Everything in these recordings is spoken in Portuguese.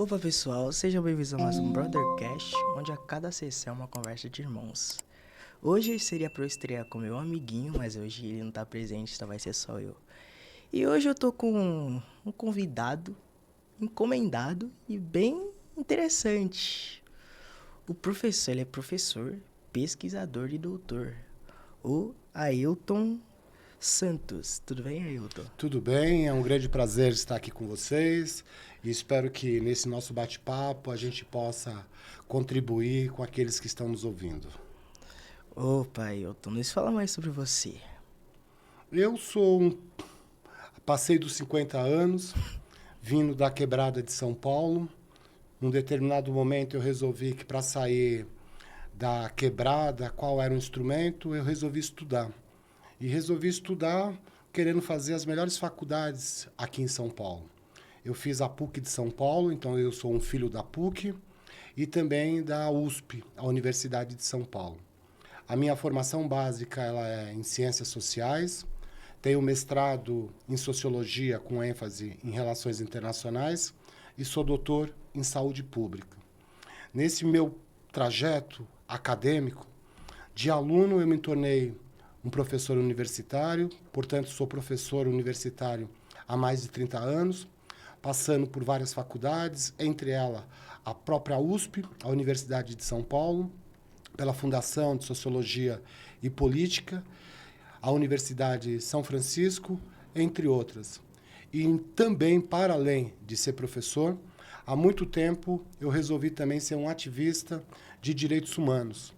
Opa pessoal, sejam bem-vindos a mais um Brothercast, onde a cada sessão é uma conversa de irmãos. Hoje seria pra eu estrear com meu amiguinho, mas hoje ele não tá presente, então vai ser só eu. E hoje eu tô com um convidado, encomendado e bem interessante. O professor, ele é professor, pesquisador e doutor. O Ailton Santos. Tudo bem, Ailton? Tudo bem, é um grande prazer estar aqui com vocês e espero que nesse nosso bate-papo a gente possa contribuir com aqueles que estão nos ouvindo. Opa, Ailton, nos fala mais sobre você. Passei dos 50 anos, vindo da quebrada de São Paulo. Num determinado momento eu resolvi que para sair da quebrada, qual era o instrumento, eu resolvi estudar. E resolvi estudar querendo fazer as melhores faculdades aqui em São Paulo. Eu fiz a PUC de São Paulo, então eu sou um filho da PUC, e também da USP, a Universidade de São Paulo. A minha formação básica ela é em Ciências Sociais, tenho mestrado em Sociologia com ênfase em Relações Internacionais e sou doutor em Saúde Pública. Nesse meu trajeto acadêmico, de aluno eu me tornei um professor universitário, portanto sou professor universitário há mais de 30 anos, passando por várias faculdades, entre elas a própria USP, a Universidade de São Paulo, pela Fundação de Sociologia e Política, a Universidade de São Francisco, entre outras. E também, para além de ser professor, há muito tempo eu resolvi também ser um ativista de direitos humanos.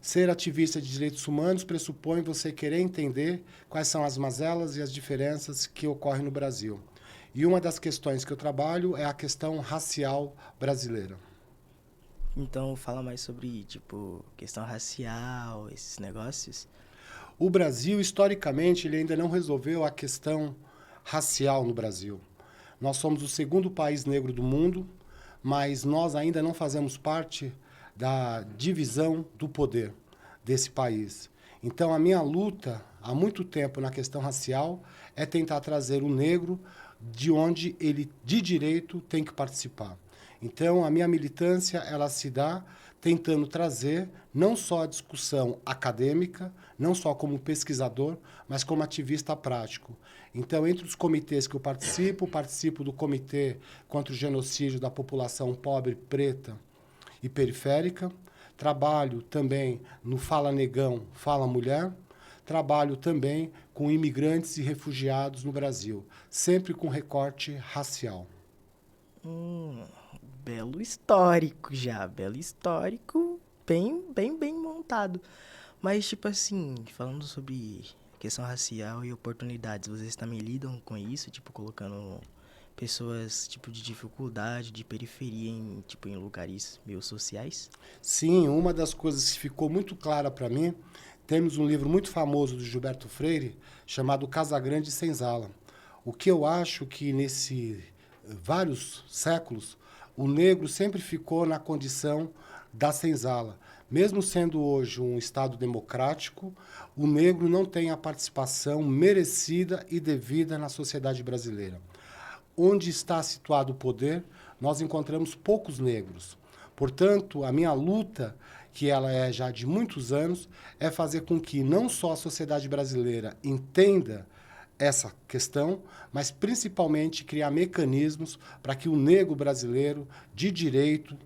Ser ativista de direitos humanos pressupõe você querer entender quais são as mazelas e as diferenças que ocorrem no Brasil. E uma das questões que eu trabalho é a questão racial brasileira. Então fala mais sobre, questão racial, esses negócios. O Brasil, historicamente, ele ainda não resolveu a questão racial no Brasil. Nós somos o segundo país negro do mundo, mas nós ainda não fazemos parte da divisão do poder desse país. Então, a minha luta, há muito tempo, na questão racial, é tentar trazer o negro de onde ele, de direito, tem que participar. Então, a minha militância, ela se dá tentando trazer não só a discussão acadêmica, não só como pesquisador, mas como ativista prático. Então, entre os comitês que eu participo do Comitê contra o Genocídio da População Pobre, Preta e Periférica, trabalho também no Fala Negão, Fala Mulher, trabalho também com imigrantes e refugiados no Brasil, sempre com recorte racial. Belo histórico já, belo histórico, bem montado. Mas, falando sobre questão racial e oportunidades, vocês também lidam com isso, colocando pessoas, de dificuldade, de periferia em lugares meio sociais? Sim, uma das coisas que ficou muito clara para mim, temos um livro muito famoso do Gilberto Freire, chamado Casagrande e Senzala. O que eu acho que nesses vários séculos, o negro sempre ficou na condição da senzala. Mesmo sendo hoje um Estado democrático, o negro não tem a participação merecida e devida na sociedade brasileira. Onde está situado o poder, nós encontramos poucos negros. Portanto, a minha luta, que ela é já de muitos anos, é fazer com que não só a sociedade brasileira entenda essa questão, mas principalmente criar mecanismos para que o negro brasileiro, de direito,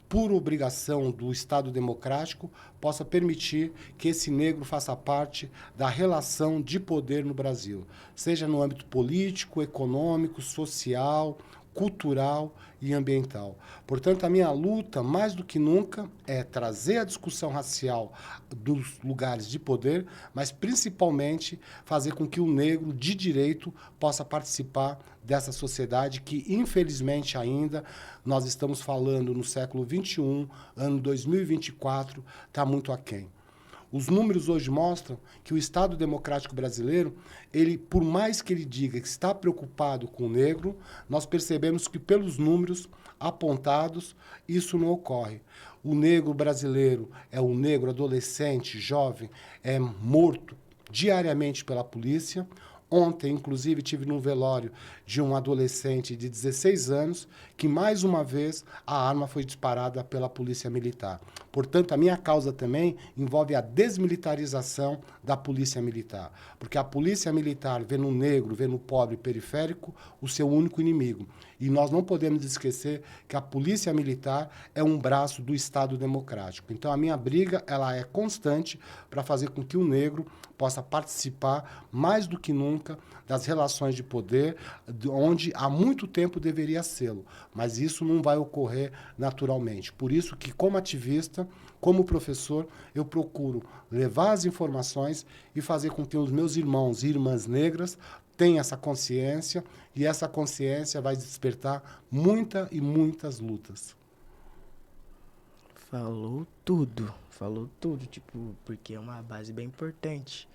por obrigação do Estado democrático, possa permitir que esse negro faça parte da relação de poder no Brasil, seja no âmbito político, econômico, social, cultural e ambiental. Portanto, a minha luta, mais do que nunca, é trazer a discussão racial dos lugares de poder, mas principalmente fazer com que o negro de direito possa participar dessa sociedade que, infelizmente ainda, nós estamos falando no século XXI, ano 2024, está muito aquém. Os números hoje mostram que o Estado Democrático Brasileiro, ele, por mais que ele diga que está preocupado com o negro, nós percebemos que pelos números apontados, isso não ocorre. O negro brasileiro é um negro adolescente, jovem, é morto diariamente pela polícia. Ontem, inclusive, tive num velório de um adolescente de 16 anos que, mais uma vez, a arma foi disparada pela polícia militar. Portanto, a minha causa também envolve a desmilitarização da polícia militar. Porque a polícia militar vê no negro, vê no pobre periférico o seu único inimigo. E nós não podemos esquecer que a polícia militar é um braço do Estado democrático. Então, a minha briga ela é constante para fazer com que o negro possa participar mais do que nunca das relações de poder, onde há muito tempo deveria sê-lo. Mas isso não vai ocorrer naturalmente. Por isso que, como ativista, como professor, eu procuro levar as informações e fazer com que os meus irmãos e irmãs negras tenham essa consciência, e essa consciência vai despertar muitas lutas. Falou tudo, tipo, porque é uma base bem importante.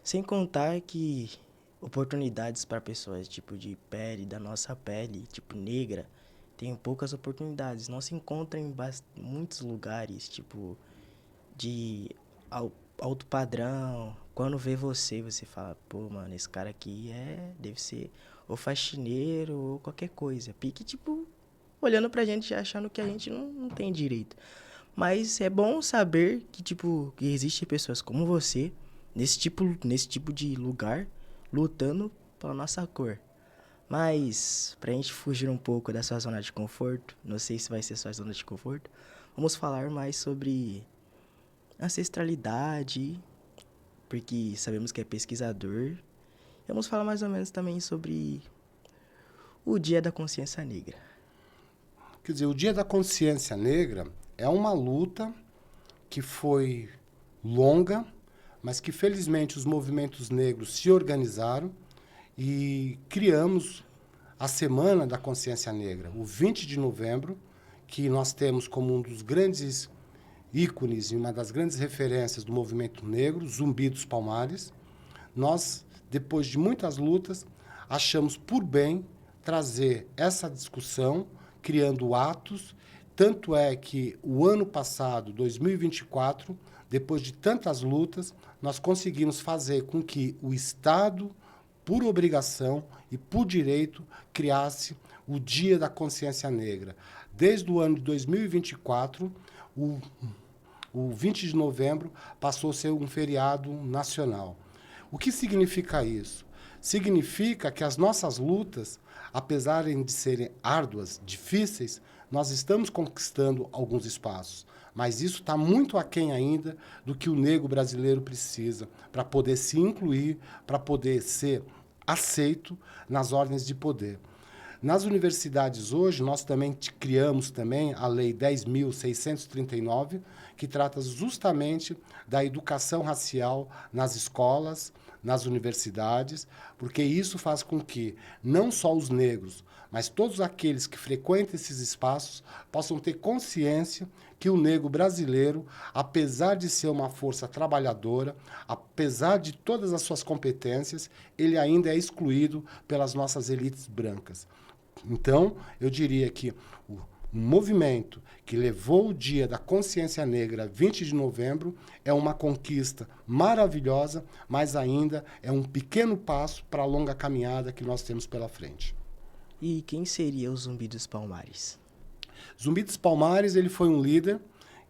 Sem contar que oportunidades para pessoas, tipo, de pele, da nossa pele, tipo, negra, tem poucas oportunidades. Não se encontra em muitos lugares, tipo, de alto padrão. Quando vê você, você fala, pô, mano, esse cara aqui deve ser ou faxineiro ou qualquer coisa. Pique, tipo, olhando pra gente já achando que a gente não tem direito. Mas é bom saber que, tipo, que existem pessoas como você, nesse tipo de lugar, lutando pela nossa cor. Mas, pra gente fugir um pouco da sua zona de conforto, não sei se vai ser sua zona de conforto, vamos falar mais sobre ancestralidade, porque sabemos que é pesquisador. Vamos falar mais ou menos também sobre o Dia da Consciência Negra. Quer dizer, o Dia da Consciência Negra é uma luta que foi longa, mas que felizmente os movimentos negros se organizaram e criamos a Semana da Consciência Negra, o 20 de novembro, que nós temos como um dos grandes ícones e uma das grandes referências do movimento negro, Zumbi dos Palmares. Nós, depois de muitas lutas, achamos por bem trazer essa discussão, criando atos. Tanto é que o ano passado, 2024, depois de tantas lutas, nós conseguimos fazer com que o Estado, por obrigação e por direito, criasse o Dia da Consciência Negra. Desde o ano de 2024, o 20 de novembro passou a ser um feriado nacional. O que significa isso? Significa que as nossas lutas, apesar de serem árduas, difíceis, nós estamos conquistando alguns espaços. Mas isso está muito aquém ainda do que o negro brasileiro precisa para poder se incluir, para poder ser aceito nas ordens de poder. Nas universidades hoje, nós também criamos também a Lei 10.639, que trata justamente da educação racial nas escolas, nas universidades, porque isso faz com que não só os negros, mas todos aqueles que frequentam esses espaços possam ter consciência que o negro brasileiro, apesar de ser uma força trabalhadora, apesar de todas as suas competências, ele ainda é excluído pelas nossas elites brancas. Então, eu diria que o movimento que levou o Dia da Consciência Negra, 20 de novembro, é uma conquista maravilhosa, mas ainda é um pequeno passo para a longa caminhada que nós temos pela frente. E quem seria o Zumbi dos Palmares? Zumbi dos Palmares, ele foi um líder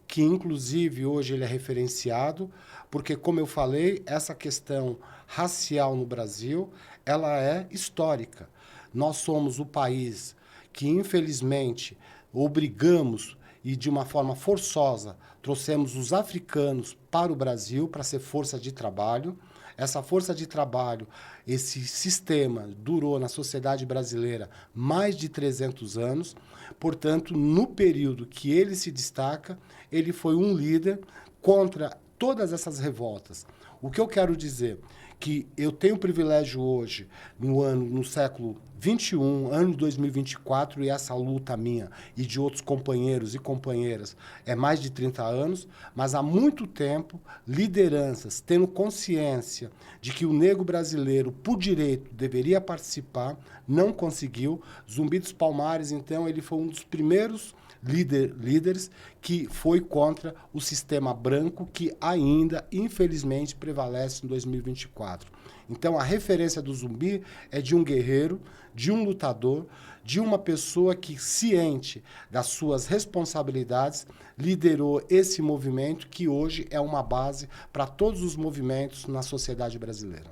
que, inclusive, hoje ele é referenciado, porque, como eu falei, essa questão racial no Brasil, ela é histórica. Nós somos o país que, infelizmente, obrigamos e, de uma forma forçosa, trouxemos os africanos para o Brasil para ser força de trabalho. Essa força de trabalho, esse sistema durou na sociedade brasileira mais de 300 anos. Portanto, no período que ele se destaca, ele foi um líder contra todas essas revoltas. O que eu quero dizer? Que eu tenho o privilégio hoje, no século XXI, ano de 2024, e essa luta minha e de outros companheiros e companheiras é mais de 30 anos, mas há muito tempo, lideranças tendo consciência de que o negro brasileiro, por direito, deveria participar, não conseguiu. Zumbi dos Palmares, então, ele foi um dos primeiros líderes que foi contra o sistema branco que ainda, infelizmente, prevalece em 2024. 1964. Então, a referência do Zumbi é de um guerreiro, de um lutador, de uma pessoa que, ciente das suas responsabilidades, liderou esse movimento que hoje é uma base para todos os movimentos na sociedade brasileira.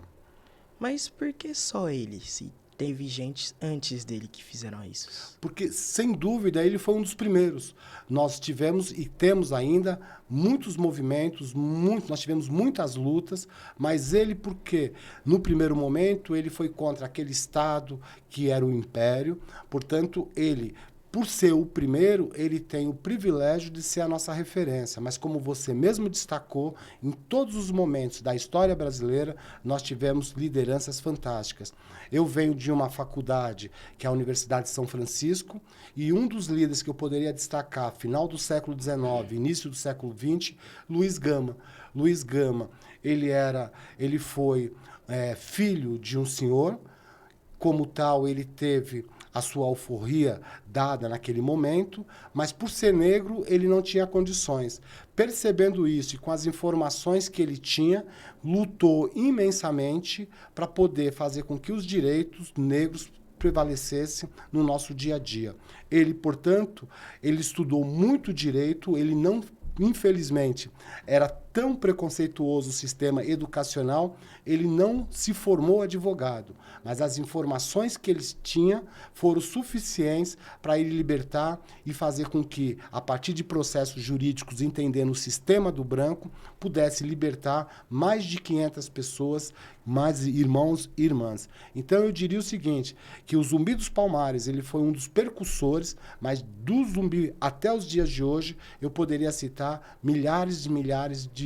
Mas por que só ele, se teve gente antes dele que fizeram isso? Porque, sem dúvida, ele foi um dos primeiros. Nós tivemos e temos ainda muitos movimentos, nós tivemos muitas lutas, mas ele, porque no primeiro momento, ele foi contra aquele Estado que era o Império, portanto, ele, por ser o primeiro, ele tem o privilégio de ser a nossa referência. Mas, como você mesmo destacou, em todos os momentos da história brasileira, nós tivemos lideranças fantásticas. Eu venho de uma faculdade, que é a Universidade de São Francisco, e um dos líderes que eu poderia destacar, final do século XIX, início do século XX, Luiz Gama. Luiz Gama, ele foi filho de um senhor, como tal, ele teve a sua alforria dada naquele momento, mas por ser negro, ele não tinha condições. Percebendo isso e com as informações que ele tinha, lutou imensamente para poder fazer com que os direitos negros prevalecessem no nosso dia a dia. Ele, portanto, ele estudou muito direito, ele não, infelizmente, era tão preconceituoso o sistema educacional, ele não se formou advogado, mas as informações que ele tinha foram suficientes para ele libertar e fazer com que, a partir de processos jurídicos, entendendo o sistema do branco, pudesse libertar mais de 500 pessoas, mais irmãos e irmãs. Então, eu diria o seguinte, que o Zumbi dos Palmares, ele foi um dos percussores, mas do Zumbi até os dias de hoje, eu poderia citar milhares de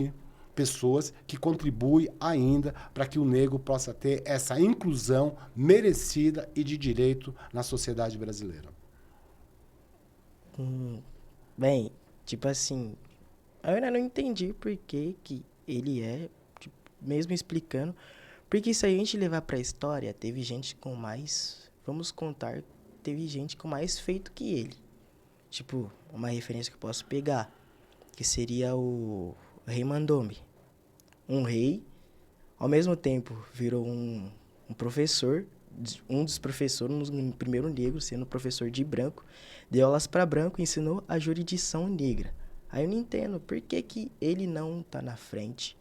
pessoas que contribuem ainda para que o negro possa ter essa inclusão merecida e de direito na sociedade brasileira. Bem, tipo assim, eu ainda não entendi por que ele tipo, mesmo explicando, porque se a gente levar pra história, teve gente com mais, vamos contar, teve gente com mais feito que ele. Tipo, uma referência que eu posso pegar, que seria o Rei Mandome. Um rei, ao mesmo tempo, virou um professor, um dos professores, um primeiro negro, sendo professor de branco, deu aulas para branco e ensinou a jurisdição negra. Aí eu não entendo por que ele não tá na frente,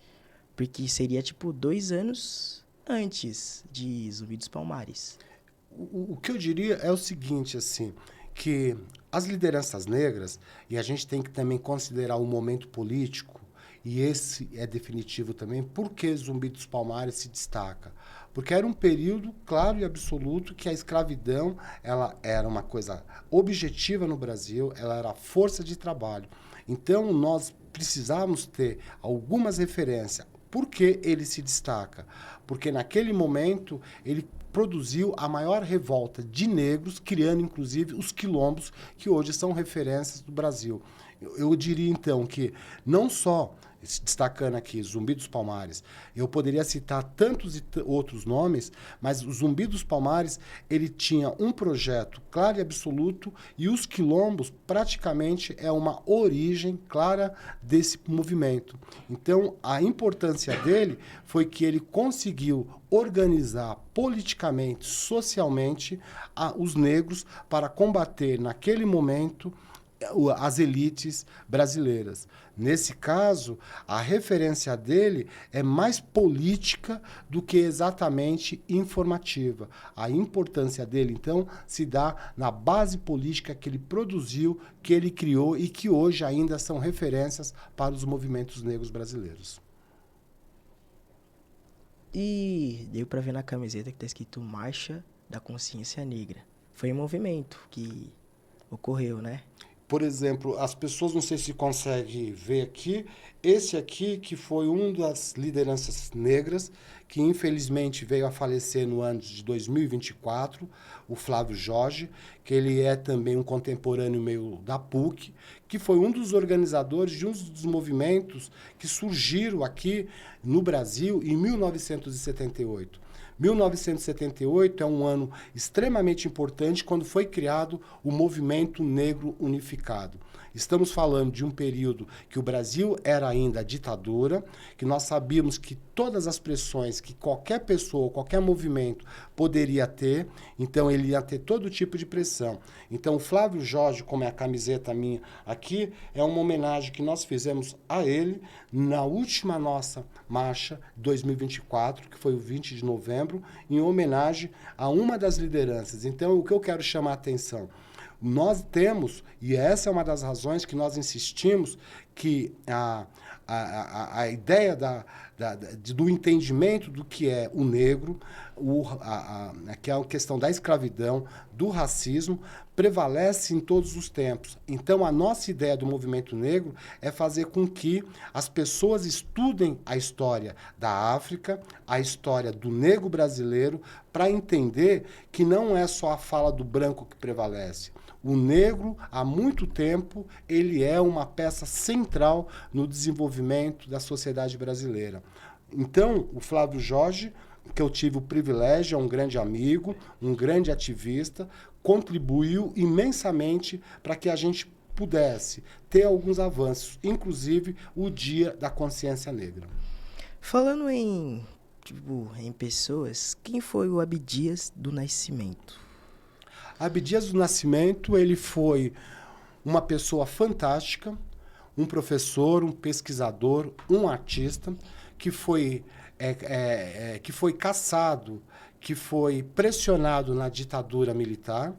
porque seria tipo 2 anos antes de Zumbi dos Palmares. O que eu diria é o seguinte, assim, que as lideranças negras, e a gente tem que também considerar o momento político, e esse é definitivo também, por que Zumbi dos Palmares se destaca? Porque era um período claro e absoluto que a escravidão ela era uma coisa objetiva no Brasil, ela era força de trabalho. Então, nós precisávamos ter algumas referências. Por que ele se destaca? Porque naquele momento ele produziu a maior revolta de negros, criando inclusive os quilombos, que hoje são referências do Brasil. Eu diria então que não só destacando aqui Zumbi dos Palmares, eu poderia citar tantos outros nomes, mas o Zumbi dos Palmares, ele tinha um projeto claro e absoluto, e os quilombos praticamente é uma origem clara desse movimento. Então, a importância dele foi que ele conseguiu organizar politicamente, socialmente, os negros para combater naquele momento as elites brasileiras. Nesse caso, a referência dele é mais política do que exatamente informativa. A importância dele, então, se dá na base política que ele produziu, que ele criou e que hoje ainda são referências para os movimentos negros brasileiros. E deu pra ver na camiseta que tá escrito Marcha da Consciência Negra. Foi um movimento que ocorreu, né? Por exemplo, as pessoas não sei se conseguem ver aqui, esse aqui que foi um das lideranças negras, que infelizmente veio a falecer no ano de 2024, o Flávio Jorge, que ele é também um contemporâneo meio da PUC, que foi um dos organizadores de um dos movimentos que surgiram aqui no Brasil em 1978. 1978 é um ano extremamente importante quando foi criado o Movimento Negro Unificado. Estamos falando de um período que o Brasil era ainda ditadura, que nós sabíamos que todas as pressões que qualquer pessoa, qualquer movimento poderia ter, então ele ia ter todo tipo de pressão. Então o Flávio Jorge, como é a camiseta minha aqui, é uma homenagem que nós fizemos a ele na última nossa marcha 2024, que foi o 20 de novembro, em homenagem a uma das lideranças. Então o que eu quero chamar a atenção? Nós temos, e essa é uma das razões que nós insistimos, que a ideia do entendimento do que é o negro, que é a questão da escravidão, do racismo, prevalece em todos os tempos. Então, a nossa ideia do movimento negro é fazer com que as pessoas estudem a história da África, a história do negro brasileiro, para entender que não é só a fala do branco que prevalece. O negro, há muito tempo, ele é uma peça central no desenvolvimento da sociedade brasileira. Então, o Flávio Jorge, que eu tive o privilégio, é um grande amigo, um grande ativista, contribuiu imensamente para que a gente pudesse ter alguns avanços, inclusive o Dia da Consciência Negra. Falando em pessoas, quem foi o Abdias do Nascimento? Abdias do Nascimento, ele foi uma pessoa fantástica, um professor, um pesquisador, um artista, que foi caçado, que foi pressionado na ditadura militar.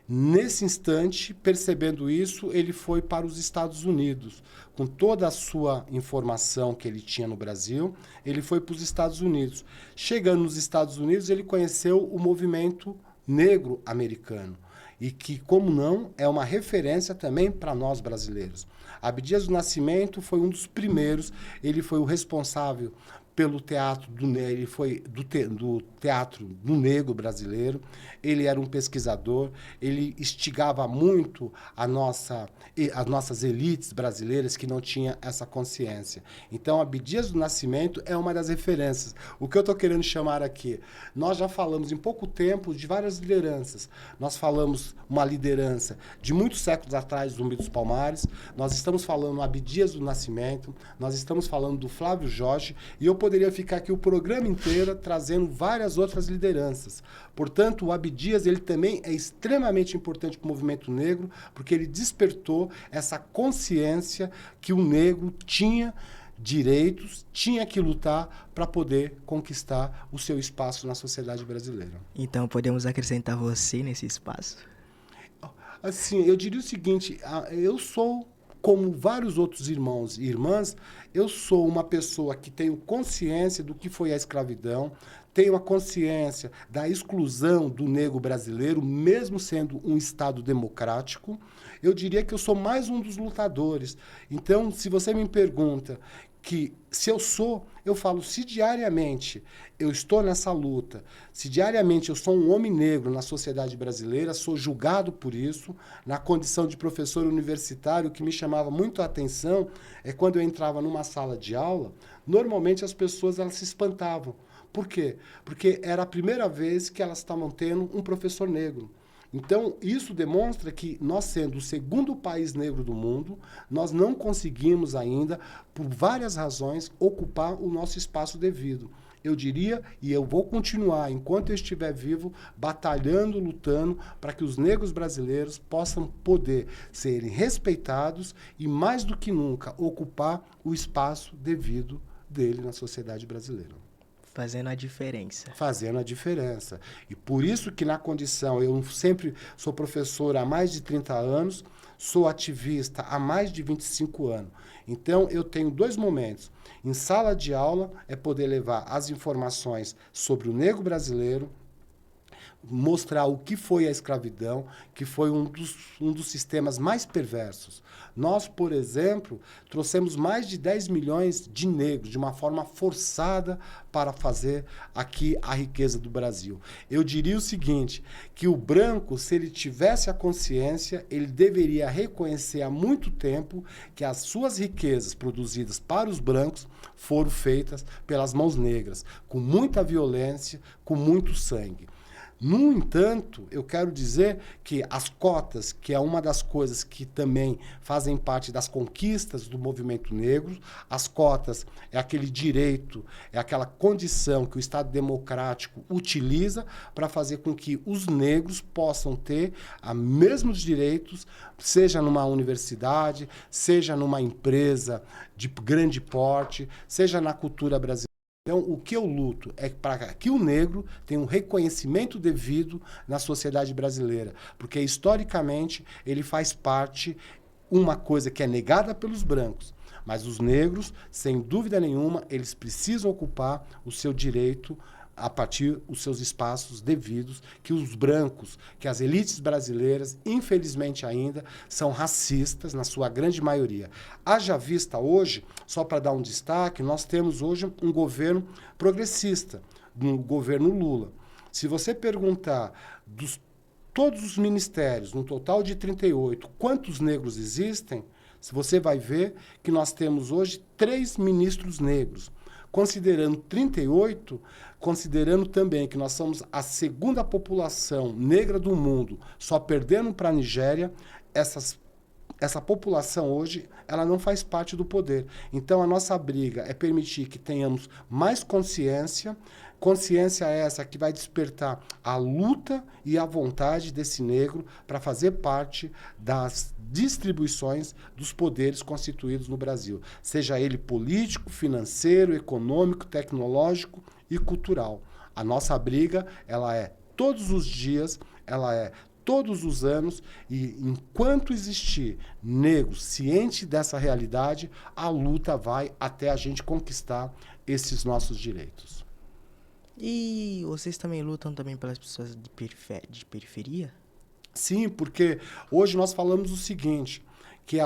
Nesse instante, percebendo isso, ele foi para os Estados Unidos. Com toda a sua informação que ele tinha no Brasil, ele foi para os Estados Unidos. Chegando nos Estados Unidos, ele conheceu o movimento negro americano, e que, como não, é uma referência também para nós brasileiros. Abdias do Nascimento foi um dos primeiros, ele foi o responsável pelo teatro ele foi do teatro do negro brasileiro, ele era um pesquisador, ele instigava muito as nossas elites brasileiras que não tinham essa consciência. Então, Abdias do Nascimento é uma das referências. O que eu estou querendo chamar aqui, nós já falamos em pouco tempo de várias lideranças. Nós falamos uma liderança de muitos séculos atrás, Zumbi dos Palmares, nós estamos falando do Abdias do Nascimento, nós estamos falando do Flávio Jorge, e eu poderia ficar aqui o programa inteiro trazendo várias outras lideranças. Portanto, o Abdias, ele também é extremamente importante para o movimento negro, porque ele despertou essa consciência que o negro tinha direitos, tinha que lutar para poder conquistar o seu espaço na sociedade brasileira. Então, podemos acrescentar você nesse espaço? Assim, eu diria o seguinte, eu sou, como vários outros irmãos e irmãs, eu sou uma pessoa que tenho consciência do que foi a escravidão, tenho a consciência da exclusão do negro brasileiro, mesmo sendo um Estado democrático. Eu diria que eu sou mais um dos lutadores. Então, se você me pergunta que se eu sou, eu falo, se diariamente eu estou nessa luta, se diariamente eu sou um homem negro na sociedade brasileira, sou julgado por isso, na condição de professor universitário, o que me chamava muito a atenção é quando eu entrava numa sala de aula, normalmente as pessoas elas se espantavam. Por quê? Porque era a primeira vez que elas estavam tendo um professor negro. Então, isso demonstra que nós, sendo o segundo país negro do mundo, nós não conseguimos ainda, por várias razões, ocupar o nosso espaço devido. Eu diria, e eu vou continuar, enquanto eu estiver vivo, batalhando, lutando, para que os negros brasileiros possam poder serem respeitados e, mais do que nunca, ocupar o espaço devido dele na sociedade brasileira. Fazendo a diferença. Fazendo a diferença. E por isso que na condição, eu sempre sou professor há mais de 30 anos, sou ativista há mais de 25 anos. Então, eu tenho dois momentos. Em sala de aula, é poder levar as informações sobre o negro brasileiro, mostrar o que foi a escravidão, que foi um dos sistemas mais perversos. Nós, por exemplo, trouxemos mais de 10 milhões de negros de uma forma forçada para fazer aqui a riqueza do Brasil. Eu diria o seguinte, que o branco, se ele tivesse a consciência, ele deveria reconhecer há muito tempo que as suas riquezas produzidas para os brancos foram feitas pelas mãos negras, com muita violência, com muito sangue. No entanto, eu quero dizer que as cotas, que é uma das coisas que também fazem parte das conquistas do movimento negro, as cotas é aquele direito, é aquela condição que o Estado democrático utiliza para fazer com que os negros possam ter os mesmos direitos, seja numa universidade, seja numa empresa de grande porte, seja na cultura brasileira. Então, o que eu luto é para que o negro tenha um reconhecimento devido na sociedade brasileira, porque historicamente ele faz parte uma coisa que é negada pelos brancos, mas os negros, sem dúvida nenhuma, eles precisam ocupar o seu direito a partir dos seus espaços devidos, que os brancos, que as elites brasileiras, infelizmente ainda, são racistas, na sua grande maioria. Haja vista hoje, só para dar um destaque, nós temos hoje um governo progressista, um governo Lula. Se você perguntar todos os ministérios, no total de 38, quantos negros existem, você vai ver que nós temos hoje 3 ministros negros. Considerando 38, considerando também que nós somos a segunda população negra do mundo, só perdendo para a Nigéria, essa população hoje, ela não faz parte do poder. Então, a nossa briga é permitir que tenhamos mais consciência essa que vai despertar a luta e a vontade desse negro para fazer parte das distribuições dos poderes constituídos no Brasil, seja ele político, financeiro, econômico, tecnológico e cultural. A nossa briga, ela é todos os dias, ela é todos os anos, e enquanto existir negro ciente dessa realidade, a luta vai até a gente conquistar esses nossos direitos. E vocês também lutam também pelas pessoas de periferia? Sim, porque hoje nós falamos o seguinte, que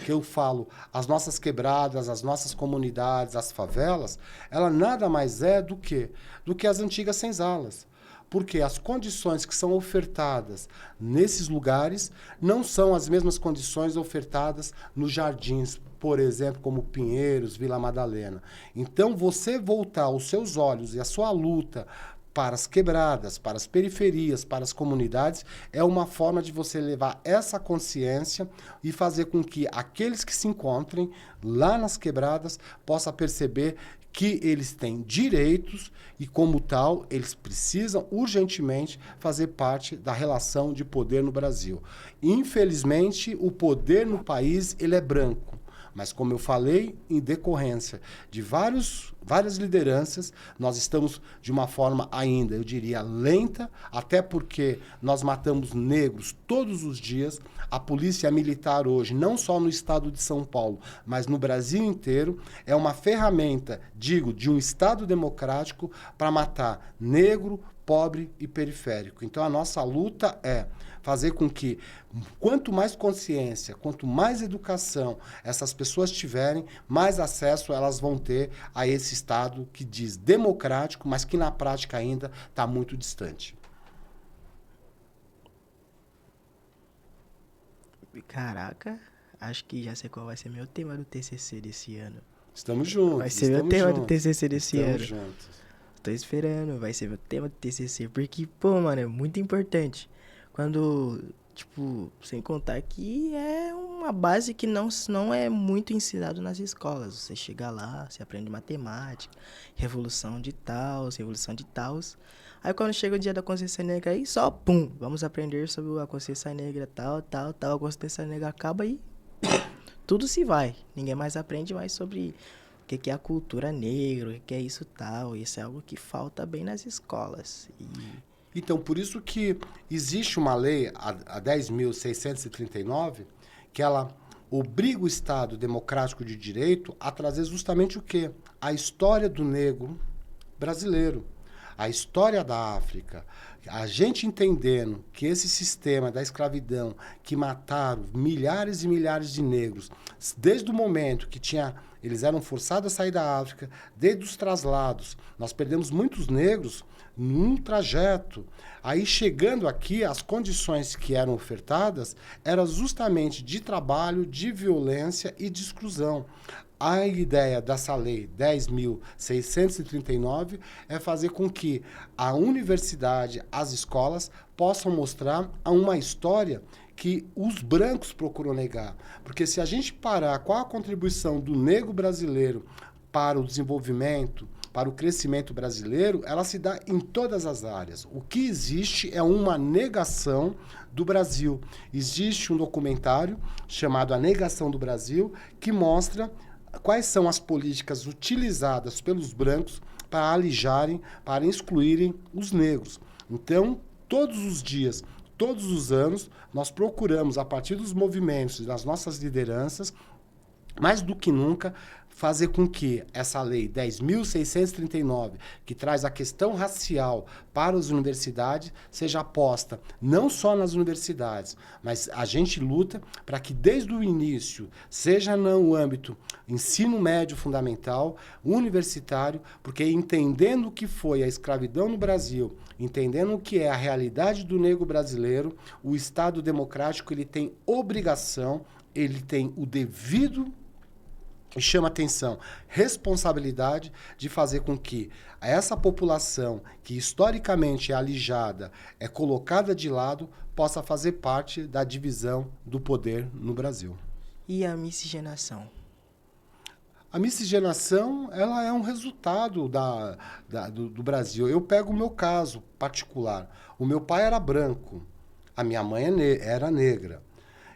eu falo, as nossas quebradas, as nossas comunidades, as favelas, ela nada mais é do que as antigas senzalas. Porque as condições que são ofertadas nesses lugares não são as mesmas condições ofertadas nos jardins, por exemplo, como Pinheiros, Vila Madalena. Então, você voltar os seus olhos e a sua luta para as quebradas, para as periferias, para as comunidades, é uma forma de você levar essa consciência e fazer com que aqueles que se encontrem lá nas quebradas possam perceber que eles têm direitos e, como tal, eles precisam urgentemente fazer parte da relação de poder no Brasil. Infelizmente, o poder no país ele é branco. Mas, como eu falei, em decorrência de várias lideranças, nós estamos de uma forma ainda, eu diria, lenta, até porque nós matamos negros todos os dias. A polícia militar hoje, não só no estado de São Paulo, mas no Brasil inteiro, é uma ferramenta, digo, de um estado democrático para matar negro, pobre e periférico. Então, a nossa luta é fazer com que, quanto mais consciência, quanto mais educação essas pessoas tiverem, mais acesso elas vão ter a esse Estado que diz democrático, mas que na prática ainda está muito distante. Caraca, acho que já sei qual vai ser meu tema do TCC desse ano. Estamos juntos. Vai ser meu tema do TCC desse ano. Estamos juntos. Tô esperando, vai ser meu tema do TCC, porque, pô, mano, é muito importante. Quando, tipo, sem contar que é uma base que não é muito ensinado nas escolas. Você chega lá, você aprende matemática, revolução de tals. Aí quando chega o dia da consciência negra aí, só pum, vamos aprender sobre a consciência negra, tal, a consciência negra acaba e tudo se vai. Ninguém mais aprende mais sobre o que é a cultura negra, o que é isso tal. Isso é algo que falta bem nas escolas. Então, por isso que existe uma lei, a 10.639, que ela obriga o Estado democrático de direito a trazer justamente o quê? A história do negro brasileiro. a história da África, a gente entendendo que esse sistema da escravidão, que mataram milhares e milhares de negros, desde o momento que eles eram forçados a sair da África, desde os traslados, nós perdemos muitos negros num trajeto. Aí, chegando aqui, as condições que eram ofertadas eram justamente de trabalho, de violência e de exclusão. A ideia dessa lei 10.639 é fazer com que a universidade, as escolas, possam mostrar uma história que os brancos procuram negar. Porque se a gente parar qual a contribuição do negro brasileiro para o desenvolvimento, para o crescimento brasileiro, ela se dá em todas as áreas. O que existe é uma negação do Brasil. Existe um documentário chamado A Negação do Brasil, que mostra quais são as políticas utilizadas pelos brancos para alijarem, para excluírem os negros. Então, todos os dias, todos os anos, nós procuramos, a partir dos movimentos e das nossas lideranças, mais do que nunca, fazer com que essa lei 10.639, que traz a questão racial para as universidades, seja posta não só nas universidades, mas a gente luta para que desde o início, seja no âmbito ensino médio fundamental, universitário, porque entendendo o que foi a escravidão no Brasil, entendendo o que é a realidade do negro brasileiro, o Estado democrático ele tem obrigação, ele tem o devido e chama atenção, responsabilidade de fazer com que essa população, que historicamente é alijada, é colocada de lado, possa fazer parte da divisão do poder no Brasil. E a miscigenação? A miscigenação, ela é um resultado do Brasil. Eu pego o meu caso particular. O meu pai era branco, a minha mãe era negra.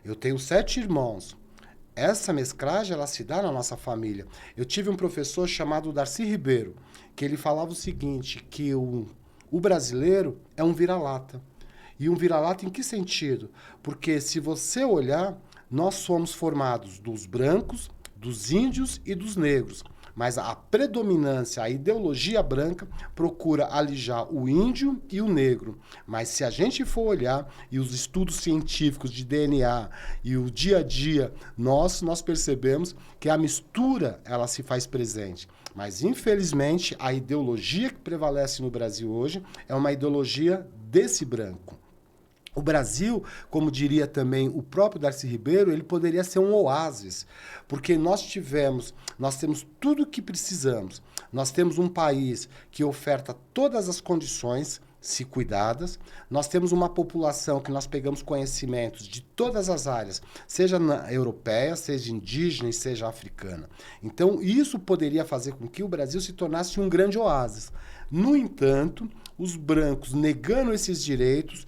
Eu tenho 7 irmãos. Essa mesclagem, ela se dá na nossa família. Eu tive um professor chamado Darcy Ribeiro, que ele falava o seguinte, que o brasileiro é um vira-lata. E um vira-lata em que sentido? Porque se você olhar, nós somos formados dos brancos, dos índios e dos negros. Mas a predominância, a ideologia branca, procura alijar o índio e o negro. Mas se a gente for olhar, e os estudos científicos de DNA e o dia a dia nós percebemos que a mistura ela se faz presente. Mas, infelizmente, a ideologia que prevalece no Brasil hoje é uma ideologia desse branco. O Brasil, como diria também o próprio Darcy Ribeiro, ele poderia ser um oásis, porque nós temos tudo o que precisamos. Nós temos um país que oferta todas as condições, se cuidadas. Nós temos uma população que nós pegamos conhecimentos de todas as áreas, seja europeia, seja indígena e seja africana. Então, isso poderia fazer com que o Brasil se tornasse um grande oásis. No entanto, os brancos, negando esses direitos,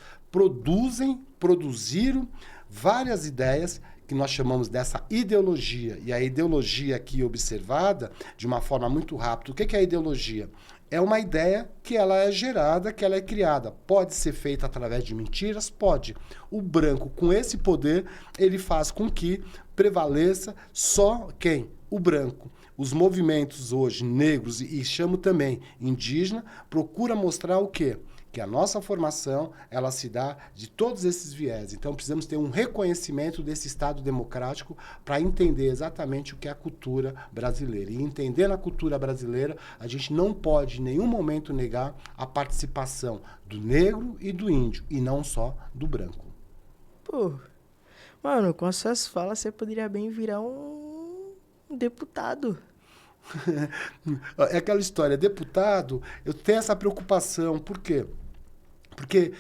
produziram várias ideias que nós chamamos dessa ideologia. E a ideologia aqui observada de uma forma muito rápida. O que é a ideologia? É uma ideia que ela é gerada, que ela é criada. Pode ser feita através de mentiras? Pode. O branco, com esse poder, ele faz com que prevaleça só quem? O branco. Os movimentos hoje, negros e chamo também indígena, procura mostrar o quê? Que a nossa formação, ela se dá de todos esses viés. Então, precisamos ter um reconhecimento desse Estado democrático para entender exatamente o que é a cultura brasileira. E entendendo a cultura brasileira, a gente não pode em nenhum momento negar a participação do negro e do índio, e não só do branco. Pô, mano, com as suas falas, você poderia bem virar um deputado. É aquela história, deputado, eu tenho essa preocupação, por quê? Porque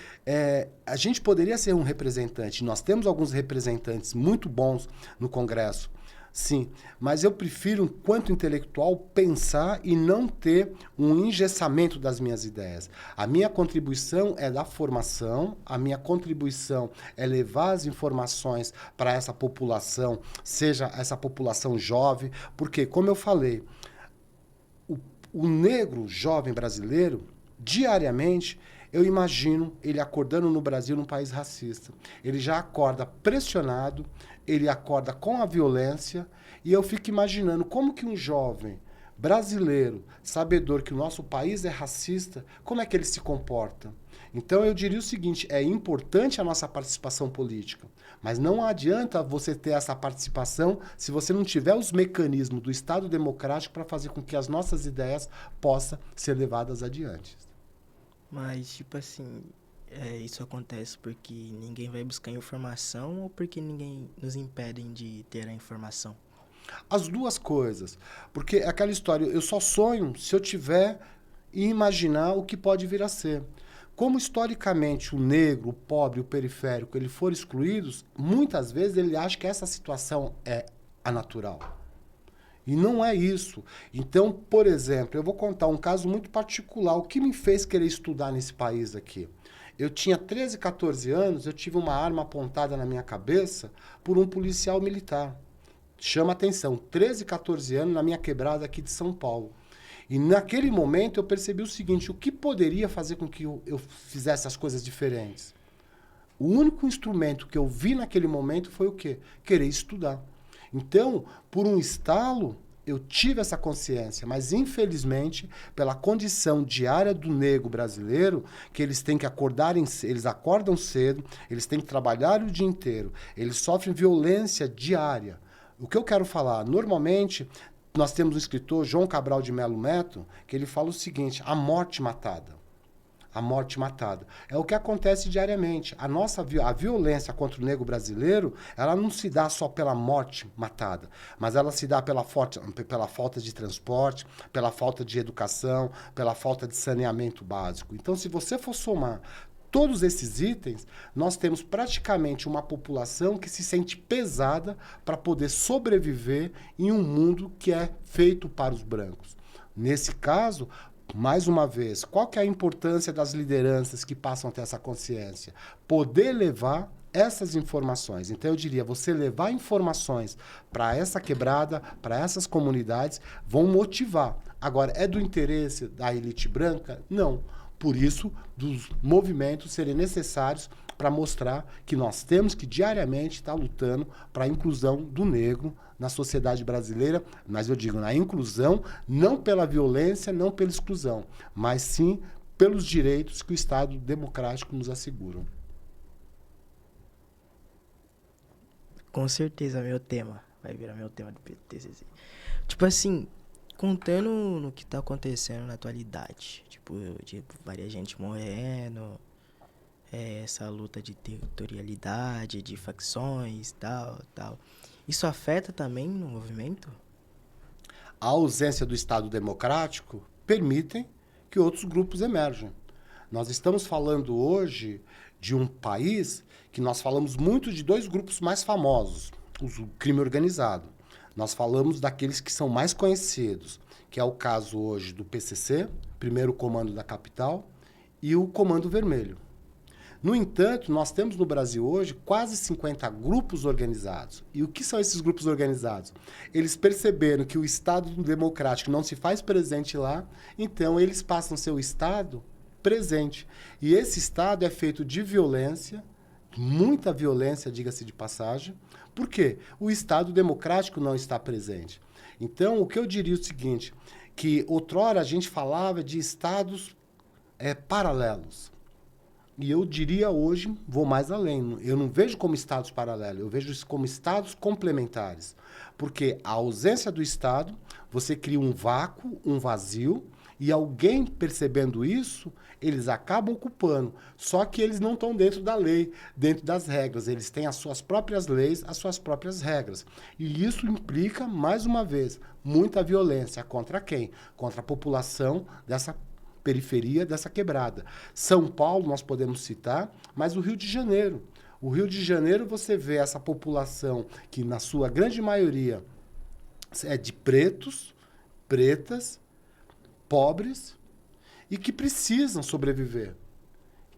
a gente poderia ser um representante, nós temos alguns representantes muito bons no Congresso, sim, mas eu prefiro, enquanto intelectual, pensar e não ter um engessamento das minhas ideias. A minha contribuição é da formação, a minha contribuição é levar as informações para essa população, seja essa população jovem, porque, como eu falei, o negro jovem brasileiro, diariamente, eu imagino ele acordando no Brasil, num país racista. Ele já acorda pressionado, ele acorda com a violência, e eu fico imaginando como que um jovem brasileiro, sabedor que o nosso país é racista, como é que ele se comporta? Então, eu diria o seguinte, é importante a nossa participação política, mas não adianta você ter essa participação se você não tiver os mecanismos do Estado democrático para fazer com que as nossas ideias possam ser levadas adiante. Mas, tipo assim, isso acontece porque ninguém vai buscar informação ou porque ninguém nos impede de ter a informação? As duas coisas. Porque é aquela história, eu só sonho se eu tiver e imaginar o que pode vir a ser. Como historicamente o negro, o pobre, o periférico, ele foram excluídos, muitas vezes ele acha que essa situação é anatural. E não é isso. Então, por exemplo, eu vou contar um caso muito particular. O que me fez querer estudar nesse país aqui? Eu tinha 13, 14 anos, eu tive uma arma apontada na minha cabeça por um policial militar. Chama atenção, 13, 14 anos na minha quebrada aqui de São Paulo. E naquele momento eu percebi o seguinte, o que poderia fazer com que eu fizesse as coisas diferentes? O único instrumento que eu vi naquele momento foi o quê? Querer estudar. Então, por um estalo, eu tive essa consciência, mas infelizmente, pela condição diária do negro brasileiro, que eles têm que acordar, eles acordam cedo, eles têm que trabalhar o dia inteiro, eles sofrem violência diária. O que eu quero falar, normalmente, nós temos um escritor, João Cabral de Melo Neto, que ele fala o seguinte, a morte matada. A morte matada. É o que acontece diariamente. A violência contra o negro brasileiro, ela não se dá só pela morte matada, mas ela se dá pela falta de transporte, pela falta de educação, pela falta de saneamento básico. Então, se você for somar todos esses itens, nós temos praticamente uma população que se sente pesada para poder sobreviver em um mundo que é feito para os brancos. Nesse caso, mais uma vez, qual que é a importância das lideranças que passam a ter essa consciência? Poder levar essas informações. Então, eu diria, você levar informações para essa quebrada, para essas comunidades, vão motivar. Agora, é do interesse da elite branca? Não. Por isso, dos movimentos serem necessários para mostrar que nós temos que diariamente estar lutando para a inclusão do negro na sociedade brasileira, mas eu digo, na inclusão, não pela violência, não pela exclusão, mas sim pelos direitos que o Estado democrático nos assegura. Com certeza, meu tema. Vai virar meu tema do TCC. Tipo assim, contando no que tá acontecendo na atualidade, tipo, de várias gente morrendo, essa luta de territorialidade, de facções, tal. Isso afeta também no movimento? A ausência do Estado democrático permite que outros grupos emerjam. Nós estamos falando hoje de um país que nós falamos muito de dois grupos mais famosos, o crime organizado. Nós falamos daqueles que são mais conhecidos, que é o caso hoje do PCC, Primeiro Comando da Capital, e o Comando Vermelho. No entanto, nós temos no Brasil hoje quase 50 grupos organizados. E o que são esses grupos organizados? Eles perceberam que o Estado democrático não se faz presente lá, então eles passam a ser o Estado presente. E esse Estado é feito de violência, muita violência, diga-se de passagem. Por quê? O Estado democrático não está presente. Então, o que eu diria é o seguinte, que outrora a gente falava de estados paralelos. E eu diria hoje, vou mais além, eu não vejo como estados paralelos, eu vejo isso como estados complementares. Porque a ausência do Estado, você cria um vácuo, um vazio, e alguém percebendo isso, eles acabam ocupando. Só que eles não estão dentro da lei, dentro das regras. Eles têm as suas próprias leis, as suas próprias regras. E isso implica, mais uma vez, muita violência. Contra quem? Contra a população dessa periferia, dessa quebrada. São Paulo, nós podemos citar, mas o Rio de Janeiro. O Rio de Janeiro, você vê essa população que, na sua grande maioria, é de pretos, pretas, pobres e que precisam sobreviver.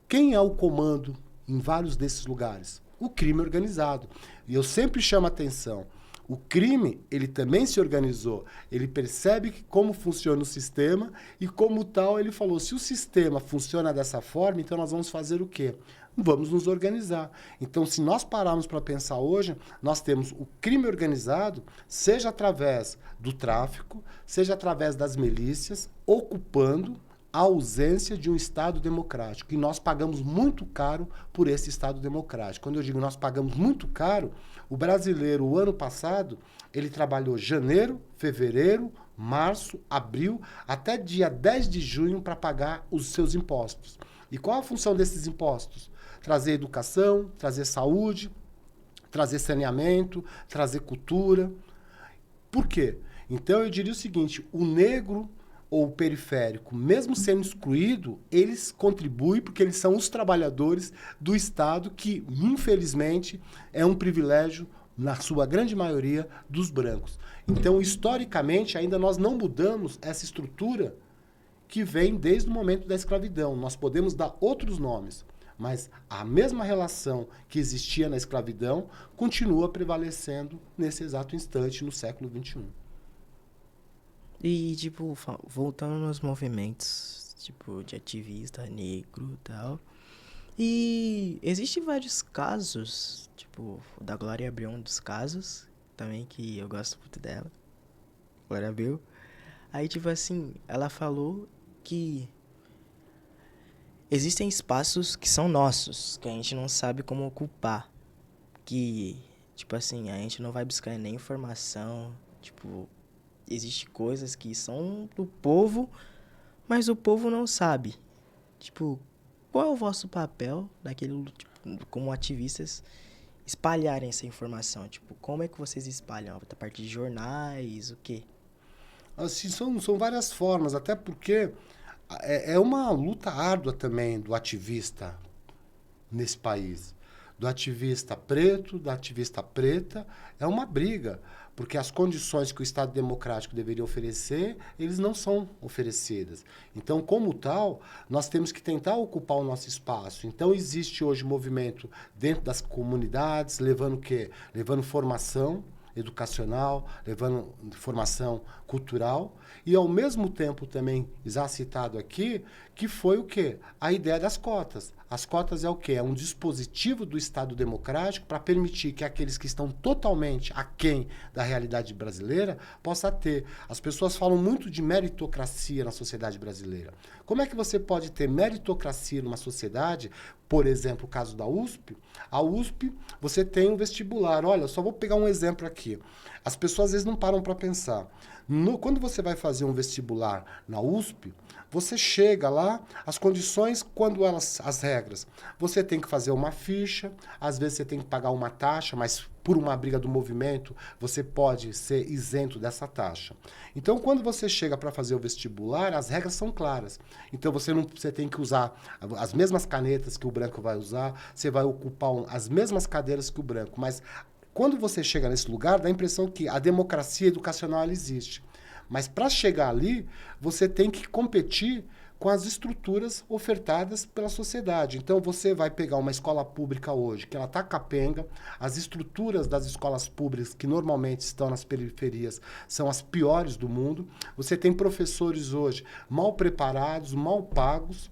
Quem é o comando em vários desses lugares? O crime organizado. E eu sempre chamo a atenção. O crime, ele também se organizou. Ele percebe como funciona o sistema e, como tal, ele falou, se o sistema funciona dessa forma, então nós vamos fazer o quê? Vamos nos organizar. Então, se nós pararmos para pensar hoje, nós temos o crime organizado, seja através do tráfico, seja através das milícias, ocupando a ausência de um Estado democrático. E nós pagamos muito caro por esse Estado democrático. Quando eu digo nós pagamos muito caro, o brasileiro, o ano passado, ele trabalhou janeiro, fevereiro, março, abril, até dia 10 de junho para pagar os seus impostos. E qual a função desses impostos? Trazer educação, trazer saúde, trazer saneamento, trazer cultura. Por quê? Então, eu diria o seguinte, o negro ou o periférico, mesmo sendo excluído, eles contribuem porque eles são os trabalhadores do Estado que, infelizmente, é um privilégio, na sua grande maioria, dos brancos. Então, historicamente, ainda nós não mudamos essa estrutura que vem desde o momento da escravidão. Nós podemos dar outros nomes, mas a mesma relação que existia na escravidão continua prevalecendo nesse exato instante, no século XXI. E, tipo, voltando nos movimentos, tipo, de ativista negro e tal. E existem vários casos, tipo, o da Glória Abreu é um dos casos, também que eu gosto muito dela. Glória Abreu. Aí, tipo assim, ela falou que existem espaços que são nossos, que a gente não sabe como ocupar. Que, tipo assim, a gente não vai buscar nem informação, tipo... Existem coisas que são do povo, mas o povo não sabe. Tipo, qual é o vosso papel daquele, tipo, como ativistas, espalharem essa informação? Tipo, como é que vocês espalham? A partir de jornais, o quê? Assim, são várias formas, até porque é uma luta árdua também do ativista nesse país. Do ativista preto, da ativista preta, é uma briga, porque as condições que o Estado democrático deveria oferecer, eles não são oferecidas. Então, como tal, nós temos que tentar ocupar o nosso espaço. Então, existe hoje movimento dentro das comunidades, levando o quê? Levando formação educacional, levando formação cultural e, ao mesmo tempo, também já citado aqui, que foi o quê? A ideia das cotas. As cotas é o quê? É um dispositivo do Estado democrático para permitir que aqueles que estão totalmente aquém da realidade brasileira possam ter. As pessoas falam muito de meritocracia na sociedade brasileira. Como é que você pode ter meritocracia numa sociedade? Por exemplo, o caso da USP. A USP, você tem um vestibular. Olha, só vou pegar um exemplo aqui. As pessoas às vezes não param para pensar. Quando você vai fazer um vestibular na USP, você chega lá, as condições, as regras. Você tem que fazer uma ficha, às vezes você tem que pagar uma taxa, mas por uma briga do movimento, você pode ser isento dessa taxa. Então, quando você chega para fazer o vestibular, as regras são claras. Então, você tem que usar as mesmas canetas que o branco vai usar, você vai ocupar as mesmas cadeiras que o branco, mas quando você chega nesse lugar, dá a impressão que a democracia educacional ela existe. Mas para chegar ali, você tem que competir com as estruturas ofertadas pela sociedade. Então, você vai pegar uma escola pública hoje, que ela está capenga, as estruturas das escolas públicas, que normalmente estão nas periferias, são as piores do mundo. Você tem professores hoje mal preparados, mal pagos.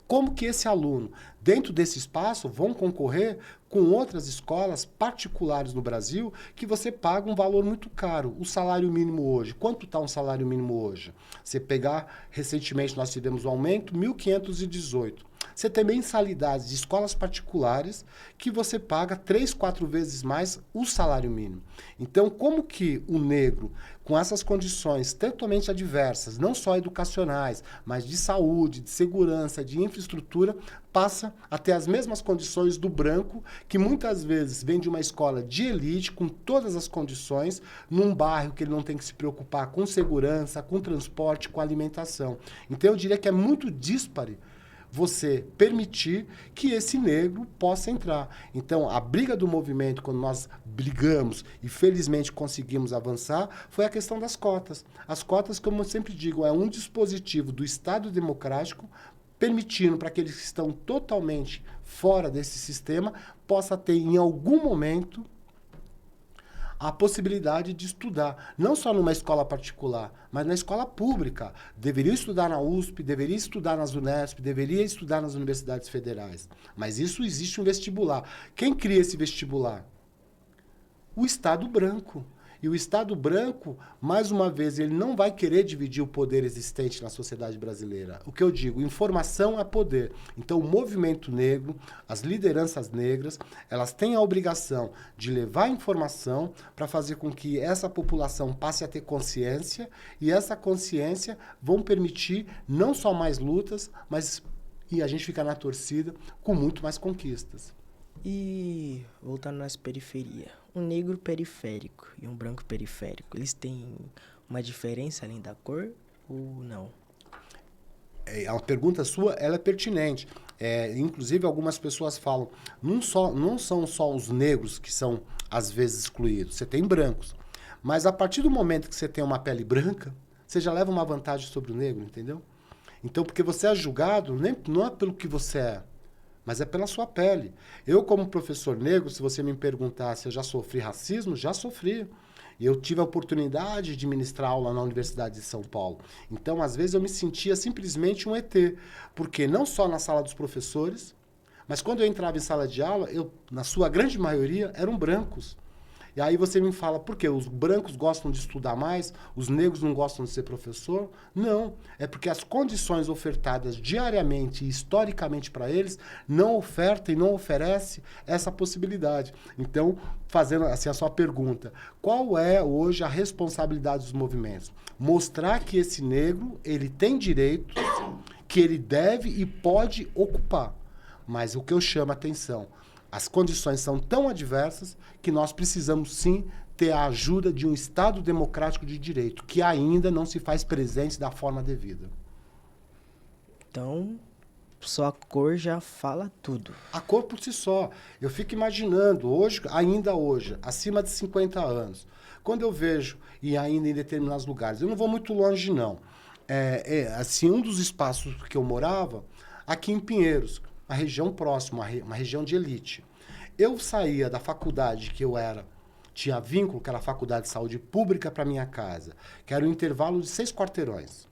Como que esse aluno, dentro desse espaço, vão concorrer com outras escolas particulares no Brasil que você paga um valor muito caro? O salário mínimo hoje, quanto está um salário mínimo hoje? Você pegar, recentemente nós tivemos um aumento, 1.518. Você tem mensalidades de escolas particulares que você paga 3, 4 vezes mais o salário mínimo. Então, como que o negro, com essas condições totalmente adversas, não só educacionais, mas de saúde, de segurança, de infraestrutura, passa a ter as mesmas condições do branco, que muitas vezes vem de uma escola de elite, com todas as condições, num bairro que ele não tem que se preocupar com segurança, com transporte, com alimentação. Então, eu diria que é muito díspare você permitir que esse negro possa entrar. Então, a briga do movimento, quando nós brigamos e felizmente conseguimos avançar, foi a questão das cotas. As cotas, como eu sempre digo, é um dispositivo do Estado democrático permitindo para aqueles que estão totalmente fora desse sistema possa ter, em algum momento, a possibilidade de estudar, não só numa escola particular, mas na escola pública. Deveria estudar na USP, deveria estudar nas Unesp, deveria estudar nas universidades federais. Mas isso existe um vestibular. Quem cria esse vestibular? O Estado branco. E o Estado branco, mais uma vez, ele não vai querer dividir o poder existente na sociedade brasileira. O que eu digo, informação é poder. Então, o movimento negro, as lideranças negras, elas têm a obrigação de levar informação para fazer com que essa população passe a ter consciência, e essa consciência vão permitir não só mais lutas, mas e a gente fica na torcida com muito mais conquistas. E voltando nas periferias, um negro periférico e um branco periférico, eles têm uma diferença além da cor ou não? A pergunta sua ela é pertinente. Inclusive, algumas pessoas falam, não são só os negros que são, às vezes, excluídos. Você tem brancos. Mas, a partir do momento que você tem uma pele branca, você já leva uma vantagem sobre o negro, entendeu? Então, porque você é julgado não é pelo que você é, mas é pela sua pele. Eu, como professor negro, se você me perguntar se eu já sofri racismo, já sofri. Eu tive a oportunidade de ministrar aula na Universidade de São Paulo. Então, às vezes, eu me sentia simplesmente um ET. Porque não só na sala dos professores, mas quando eu entrava em sala de aula, na sua grande maioria, eram brancos. E aí você me fala, por quê? Os brancos gostam de estudar mais, os negros não gostam de ser professor? Não, é porque as condições ofertadas diariamente e historicamente para eles não ofertam e não oferecem essa possibilidade. Então, fazendo assim a sua pergunta, qual é hoje a responsabilidade dos movimentos? Mostrar que esse negro, ele tem direitos, que ele deve e pode ocupar. Mas o que eu chamo a atenção, as condições são tão adversas que nós precisamos, sim, ter a ajuda de um Estado democrático de direito, que ainda não se faz presente da forma devida. Então, só a cor já fala tudo. A cor por si só. Eu fico imaginando, hoje, ainda hoje, acima de 50 anos, quando eu vejo, e ainda em determinados lugares, eu não vou muito longe, não. Assim, um dos espaços que eu morava, aqui em Pinheiros, uma região próxima, uma região de elite. Eu saía da faculdade que eu tinha vínculo, que era a Faculdade de Saúde Pública, para minha casa, que era um intervalo de 6 quarteirões.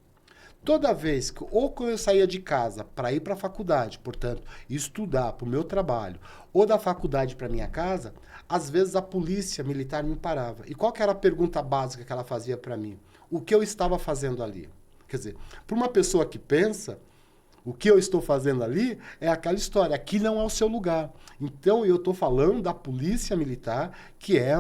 Toda vez que, ou quando eu saía de casa para ir para a faculdade, portanto, estudar para o meu trabalho, ou da faculdade para minha casa, às vezes a polícia militar me parava. E qual que era a pergunta básica que ela fazia para mim? O que eu estava fazendo ali? Quer dizer, para uma pessoa que pensa, o que eu estou fazendo ali é aquela história. Aqui não é o seu lugar. Então, eu estou falando da polícia militar, que é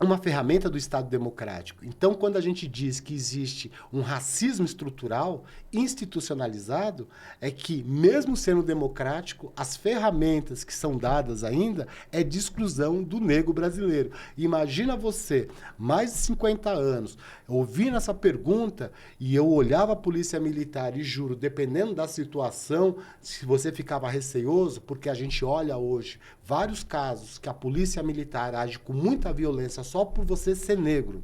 uma ferramenta do Estado democrático. Então, quando a gente diz que existe um racismo estrutural, institucionalizado, é que, mesmo sendo democrático, as ferramentas que são dadas ainda é de exclusão do negro brasileiro. Imagina você, mais de 50 anos, ouvindo essa pergunta, e eu olhava a polícia militar e juro, dependendo da situação, se você ficava receoso, porque a gente olha hoje vários casos que a polícia militar age com muita violência só por você ser negro.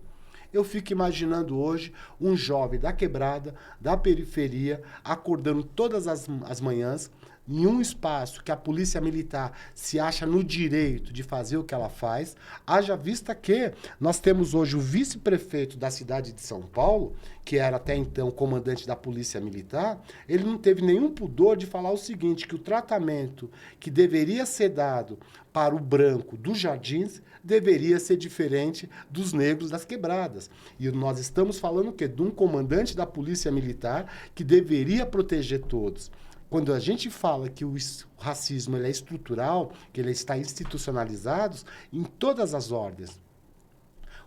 Eu fico imaginando hoje um jovem da quebrada, da periferia, acordando todas as manhãs, em um espaço que a polícia militar se acha no direito de fazer o que ela faz, haja vista que nós temos hoje o vice-prefeito da cidade de São Paulo, que era até então comandante da polícia militar, ele não teve nenhum pudor de falar o seguinte, que o tratamento que deveria ser dado para o branco dos Jardins deveria ser diferente dos negros das quebradas. E nós estamos falando o quê? De um comandante da polícia militar que deveria proteger todos. Quando a gente fala que o racismo ele é estrutural, que ele está institucionalizado em todas as ordens.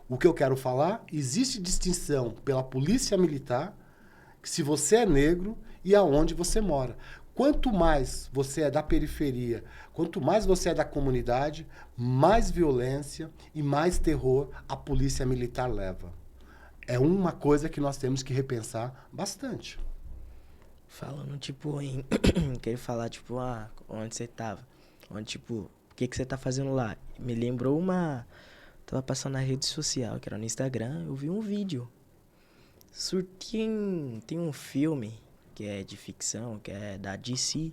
O que eu quero falar, existe distinção pela polícia militar, se você é negro e aonde você mora. Quanto mais você é da periferia, quanto mais você é da comunidade, mais violência e mais terror a polícia militar leva. É uma coisa que nós temos que repensar bastante. Falando, tipo, em... Queria falar, tipo, onde você tava. Onde, tipo, o que você tá fazendo lá? Me lembrou uma... Tava passando na rede social, que era no Instagram, eu vi um vídeo. Tem um filme que é de ficção, que é da DC,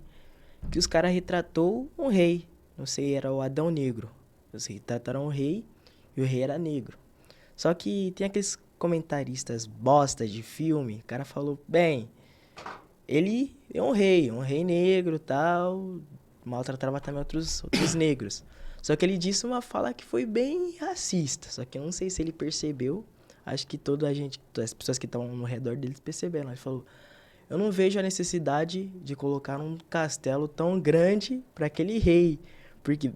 que os caras retratou um rei. Não sei, era o Adão Negro. Eles retrataram um rei e o rei era negro. Só que tem aqueles comentaristas bosta de filme, o cara falou, bem, ele é um rei negro, tal, maltratava também outros negros. Só que ele disse uma fala que foi bem racista, só que eu não sei se ele percebeu, acho que toda a gente, as pessoas que estão no redor dele perceberam. Ele falou, eu não vejo a necessidade de colocar um castelo tão grande para aquele rei, porque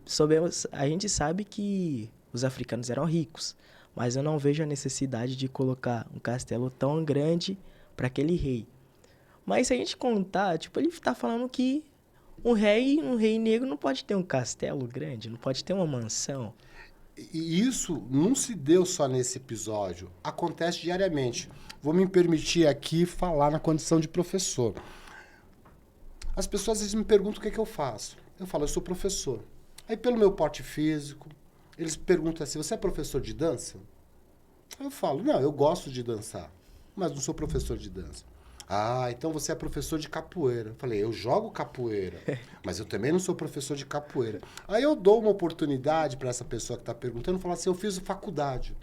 a gente sabe que os africanos eram ricos, mas eu não vejo a necessidade de colocar um castelo tão grande para aquele rei. Mas se a gente contar, tipo, ele tá falando que um rei negro não pode ter um castelo grande, não pode ter uma mansão. E isso não se deu só nesse episódio, acontece diariamente. Vou me permitir aqui falar na condição de professor. As pessoas às vezes me perguntam o que é que eu faço. Eu falo, eu sou professor. Aí pelo meu porte físico, eles perguntam assim, você é professor de dança? Eu falo, não, eu gosto de dançar, mas não sou professor de dança. Ah, então você é professor de capoeira. Eu falei, eu jogo capoeira, mas eu também não sou professor de capoeira. Aí eu dou uma oportunidade para essa pessoa que está perguntando, falar assim, eu fiz faculdade.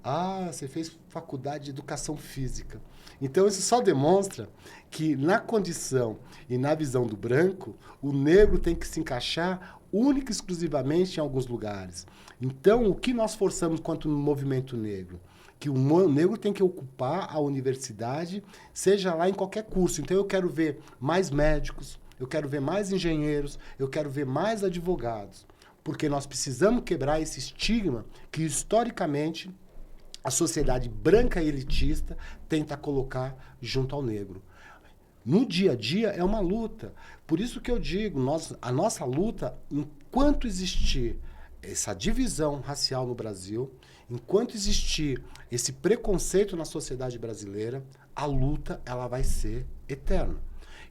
Ah, você fez faculdade de educação física. Então isso só demonstra que na condição e na visão do branco, o negro tem que se encaixar única e exclusivamente em alguns lugares. Então, o que nós forçamos quanto no movimento negro? Que o negro tem que ocupar a universidade, seja lá em qualquer curso. Então, eu quero ver mais médicos, eu quero ver mais engenheiros, eu quero ver mais advogados. Porque nós precisamos quebrar esse estigma que, historicamente, a sociedade branca e elitista tenta colocar junto ao negro. No dia a dia é uma luta. Por isso que eu digo, a nossa luta, enquanto existir essa divisão racial no Brasil, enquanto existir esse preconceito na sociedade brasileira, a luta ela vai ser eterna.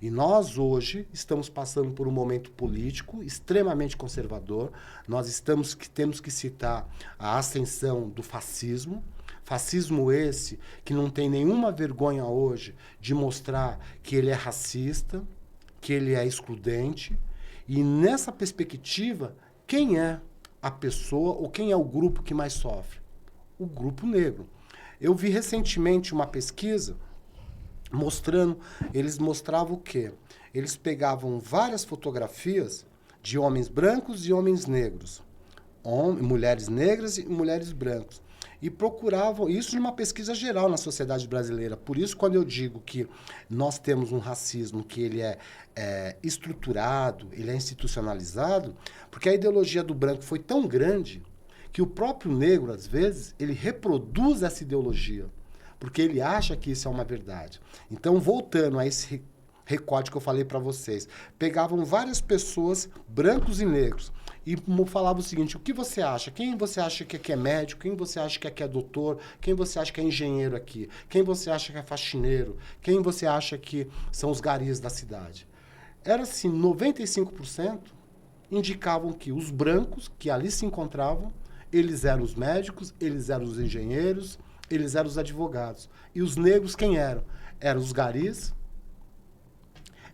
E nós hoje estamos passando por um momento político extremamente conservador. Nós temos que citar a ascensão do fascismo. Fascismo esse que não tem nenhuma vergonha hoje de mostrar que ele é racista, que ele é excludente. E nessa perspectiva, quem é a pessoa ou quem é o grupo que mais sofre? O grupo negro. Eu vi recentemente uma pesquisa mostrando, eles mostravam o quê? Eles pegavam várias fotografias de homens brancos e homens negros, mulheres negras e mulheres brancas, e procuravam isso numa pesquisa geral na sociedade brasileira. Por isso, quando eu digo que nós temos um racismo que ele é estruturado, ele é institucionalizado, porque a ideologia do branco foi tão grande que o próprio negro, às vezes, ele reproduz essa ideologia, porque ele acha que isso é uma verdade. Então, voltando a esse recorte que eu falei para vocês, pegavam várias pessoas, brancos e negros, e falavam o seguinte, o que você acha? Quem você acha que aqui é médico? Quem você acha que aqui é doutor? Quem você acha que é engenheiro aqui? Quem você acha que é faxineiro? Quem você acha que são os garis da cidade? Era assim, 95% indicavam que os brancos que ali se encontravam, eles eram os médicos, eles eram os engenheiros, eles eram os advogados. E os negros quem eram? Eram os garis,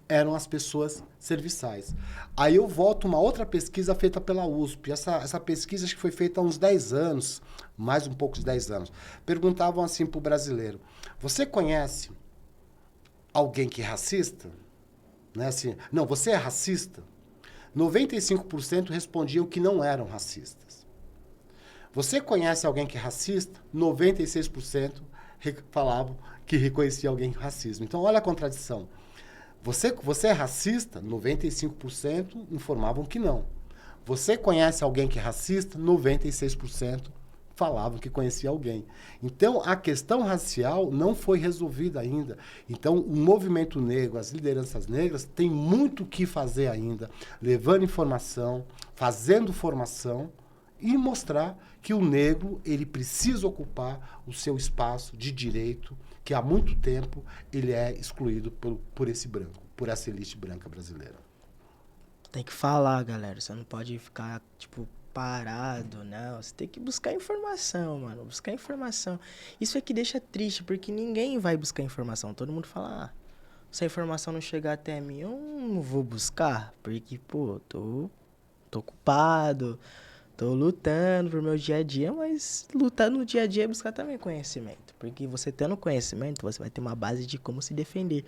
eram as pessoas serviçais. Aí eu volto uma outra pesquisa feita pela USP. Essa pesquisa acho que foi feita há uns 10 anos, mais um pouco de 10 anos. Perguntavam assim para o brasileiro, você conhece alguém que é racista? Né, assim, não, você é racista? 95% respondiam que não eram racistas. Você conhece alguém que é racista? 96% falavam que reconhecia alguém racismo. Então, olha a contradição. Você é racista? 95% informavam que não. Você conhece alguém que é racista? 96% falavam que conhecia alguém. Então, a questão racial não foi resolvida ainda. Então, o movimento negro, as lideranças negras, têm muito o que fazer ainda, levando informação, fazendo formação e mostrar que o negro ele precisa ocupar o seu espaço de direito, que há muito tempo ele é excluído por esse branco, por essa elite branca brasileira. Tem que falar, galera. Você não pode ficar, tipo, parado, não. Você tem que buscar informação, mano. Buscar informação. Isso é que deixa triste, porque ninguém vai buscar informação. Todo mundo fala, ah, se a informação não chegar até mim, eu não vou buscar. Porque, pô, tô ocupado, tô lutando pro meu dia a dia, mas lutar no dia a dia é buscar também conhecimento. Porque você tendo conhecimento, você vai ter uma base de como se defender.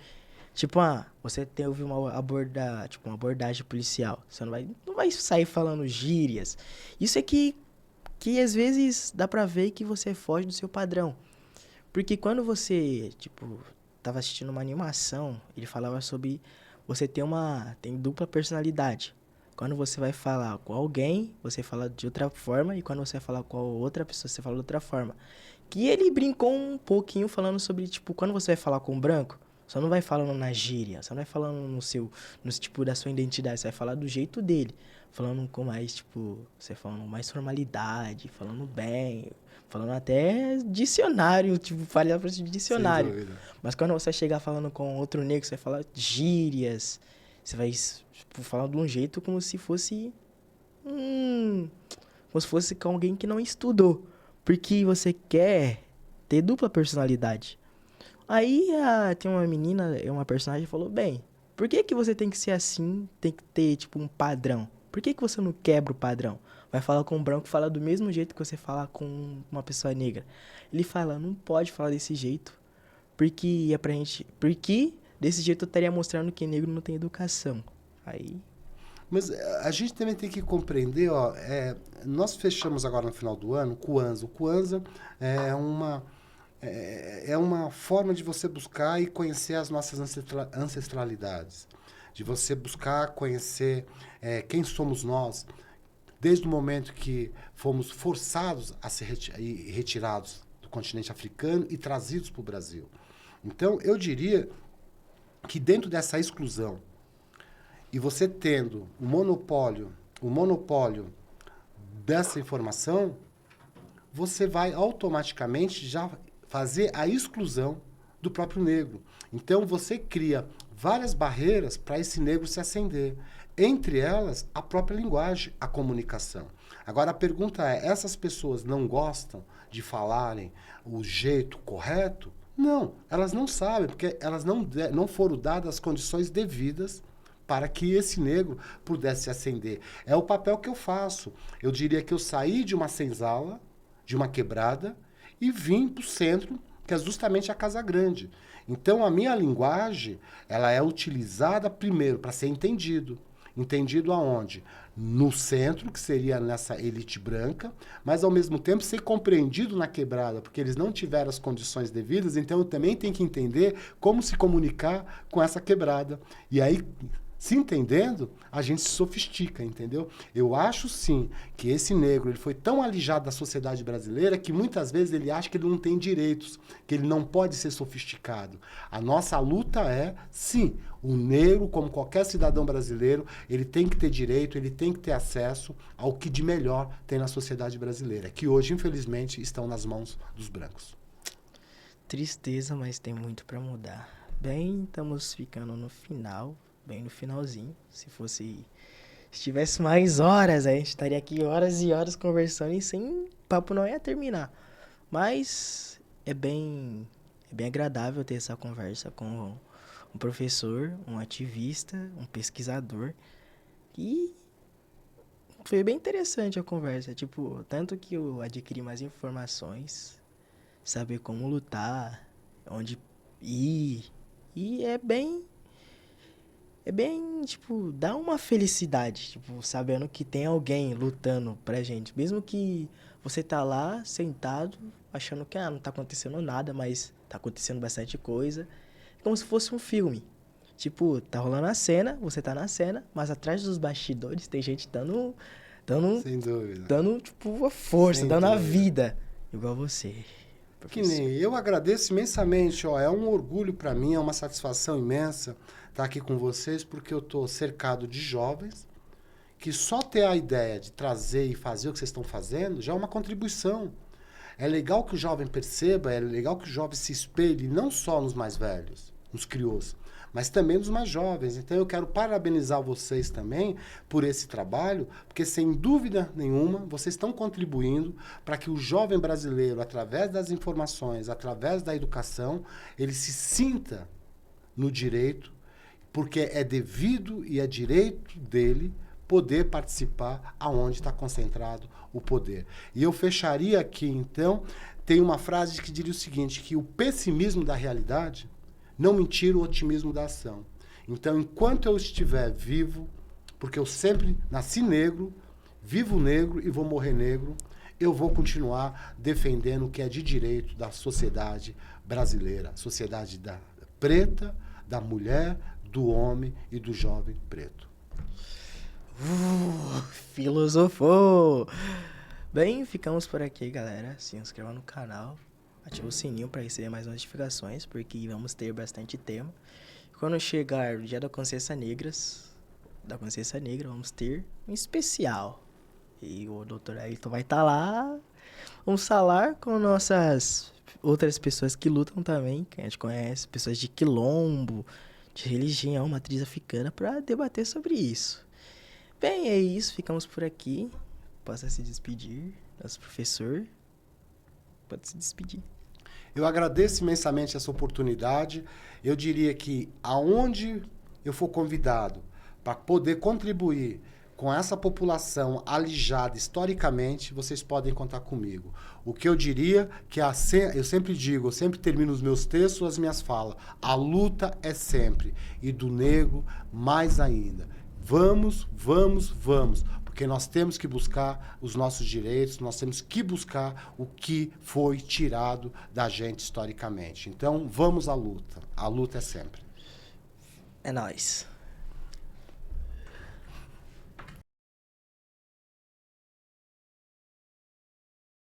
Tipo, você teve tipo, uma abordagem policial. Você não vai sair falando gírias. Isso é que às vezes dá pra ver que você foge do seu padrão. Porque quando você, tipo, tava assistindo uma animação, ele falava sobre você tem dupla personalidade. Quando você vai falar com alguém, você fala de outra forma, e quando você vai falar com a outra pessoa, você fala de outra forma. Que ele brincou um pouquinho falando sobre, tipo, quando você vai falar com um branco, você não vai falando na gíria, você não vai falando no tipo da sua identidade, você vai falar do jeito dele. Falando com mais, tipo, você falando mais formalidade, falando bem, falando até dicionário, tipo, falha de Sem dicionário. dúvida. Mas quando você chegar falando com outro negro, você vai falar gírias, você vai, tipo, falar de um jeito como se fosse, como se fosse com alguém que não estudou. Porque você quer ter dupla personalidade. Aí tem uma menina, uma personagem, falou, bem, por que que você tem que ser assim, tem que ter, tipo, um padrão? Por que que você não quebra o padrão? Vai falar com um branco, fala do mesmo jeito que você fala com uma pessoa negra. Ele fala, não pode falar desse jeito, porque é pra gente, porque desse jeito eu estaria mostrando que negro não tem educação. Aí, Mas a gente também tem que compreender, ó, nós fechamos agora no final do ano o Kwanzaa. O Kwanzaa é uma forma de você buscar e conhecer as nossas ancestralidades, de você buscar conhecer quem somos nós, desde o momento que fomos forçados a ser retirados do continente africano e trazidos para o Brasil. Então, eu diria que dentro dessa exclusão, e você tendo o monopólio dessa informação, você vai automaticamente já fazer a exclusão do próprio negro. Então, você cria várias barreiras para esse negro se ascender. Entre elas, a própria linguagem, a comunicação. Agora, a pergunta é, essas pessoas não gostam de falarem o jeito correto? Não, elas não sabem, porque elas não foram dadas as condições devidas para que esse negro pudesse ascender. É o papel que eu faço. Eu diria que eu saí de uma senzala, de uma quebrada, e vim para o centro, que é justamente a Casa Grande. Então, a minha linguagem, ela é utilizada primeiro para ser entendido. Entendido aonde? No centro, que seria nessa elite branca, mas ao mesmo tempo ser compreendido na quebrada, porque eles não tiveram as condições devidas, então eu também tenho que entender como se comunicar com essa quebrada. E aí, se entendendo, a gente se sofistica, entendeu? Eu acho, sim, que esse negro ele foi tão alijado da sociedade brasileira que muitas vezes ele acha que ele não tem direitos, que ele não pode ser sofisticado. A nossa luta é, sim, o negro, como qualquer cidadão brasileiro, ele tem que ter direito, ele tem que ter acesso ao que de melhor tem na sociedade brasileira, que hoje, infelizmente, estão nas mãos dos brancos. tristeza, mas tem muito pra mudar. Bem, estamos ficando no final, bem no finalzinho. Se tivesse mais horas, a gente estaria aqui horas e horas conversando e sem papo não ia terminar. Mas é bem agradável ter essa conversa com um professor, um ativista, um pesquisador. E foi bem interessante a conversa. Tipo, tanto que eu adquiri mais informações, saber como lutar, onde ir. E tipo, dá uma felicidade, tipo, sabendo que tem alguém lutando pra gente. Mesmo que você tá lá, sentado, achando que não tá acontecendo nada, mas tá acontecendo bastante coisa. É como se fosse um filme. Tipo, tá rolando a cena, você tá na cena, mas atrás dos bastidores tem gente Sem dúvida. dando tipo, a força, Sem dando a dúvida. vida. Igual você, Que professor. nem eu agradeço imensamente, ó, é um orgulho para mim, é uma satisfação imensa estar aqui com vocês, porque eu estou cercado de jovens que só ter a ideia de trazer e fazer o que vocês estão fazendo já é uma contribuição. É legal que o jovem perceba, é legal que o jovem se espelhe não só nos mais velhos, nos criôs, mas também nos mais jovens. Então eu quero parabenizar vocês também por esse trabalho, porque sem dúvida nenhuma vocês estão contribuindo para que o jovem brasileiro, através das informações, através da educação, ele se sinta no direito, porque é devido e é direito dele poder participar aonde está concentrado o poder. E eu fecharia aqui, então, tem uma frase que diria o seguinte, que o pessimismo da realidade não me tira o otimismo da ação. Então, enquanto eu estiver vivo, porque eu sempre nasci negro, vivo negro e vou morrer negro, eu vou continuar defendendo o que é de direito da sociedade brasileira, sociedade da preta, da mulher, do homem e do jovem preto. Filosofou! Bem, ficamos por aqui, galera. Se inscreva no canal, ative o sininho para receber mais notificações, porque vamos ter bastante tema. Quando chegar o dia da Consciência Negra, vamos ter um especial. E o Dr. Ayrton vai estar lá. Vamos falar com nossas outras pessoas que lutam também, que a gente conhece, pessoas de quilombo, de religião, matriz africana, para debater sobre isso. Bem, é isso, ficamos por aqui. Possa se despedir, nosso professor. Pode se despedir. Eu agradeço imensamente essa oportunidade. Eu diria que aonde eu for convidado para poder contribuir com essa população alijada historicamente, vocês podem contar comigo. O que eu diria que eu sempre digo, eu sempre termino os meus textos, as minhas falas. A luta é sempre. E do negro, mais ainda. Vamos, vamos, vamos. Porque nós temos que buscar os nossos direitos, nós temos que buscar o que foi tirado da gente historicamente. Então, vamos à luta. A luta é sempre. É nóis.